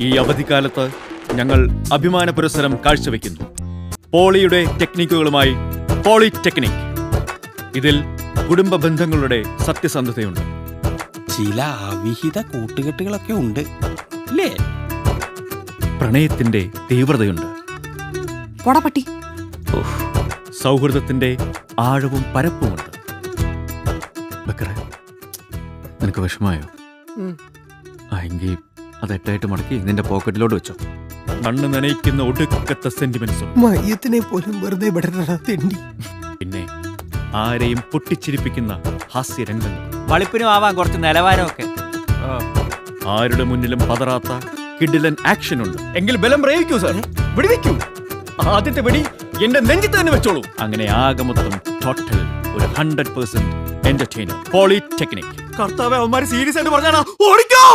ഈ അവധിക്കാലത്ത് ഞങ്ങൾ അഭിമാന പുരസ്സരം കാഴ്ചവെക്കുന്നു. പോളിയുടെ ടെക്നിക്കുകളുമായി പോളിടെക്നിക്. ഇതിൽ കുടുംബ ബന്ധങ്ങളുടെ സത്യസന്ധതയുണ്ട്. ചില അവിഹിത കൂട്ടുകെട്ടുകളൊക്കെ ഉണ്ട് അല്ലേ? പ്രണയത്തിന്റെ തീവ്രതയുണ്ട്. പോടപട്ടി. സൗഹൃദത്തിന്റെ ആഴവും പരപ്പുമുണ്ട്. ബക്കറെ, നിനക്ക് വിഷമായോ? എങ്കിൽ അത് എട്ടായിട്ട് മടക്കി നിന്റെ പോക്കറ്റിലോട്ട് വെച്ചോ. കണ്ണ് നനയിക്കുന്ന ഒടുക്കത്തെ സെന്റിമെന്റ്സും മയ്യത്തിനെ പോലും വെറുതെ വിടരണ തെണ്ടി. പിന്നെ ആരെയും പൊട്ടിച്ചിരിപ്പിക്കുന്ന ഹാസ്യരംഗങ്ങൾ. വളിപ്പിനും ആവാൻ കുറച്ച് നിലവാരമൊക്കെ. ആരുടെ മുന്നിലും പതറാത്ത കിടിലൻ ആക്ഷൻ ഉണ്ട്. എങ്കിൽ ബലം പ്രയോഗിക്കൂ സാർ, വെടിവെക്കൂ. ആദ്യത്തെ വെടി എന്റെ നെഞ്ചിൽ തന്നെ വെച്ചോളൂ. അങ്ങനെ ആകമൊത്തം ടോട്ടൽ ഒരു 100% എന്റർടൈനർ. പോളിടെക്നിക്. കർത്താവേ, അവന്മാര് സീരിയസ് ആയിട്ട് പറഞ്ഞാണോ? ഓടിക്കോ.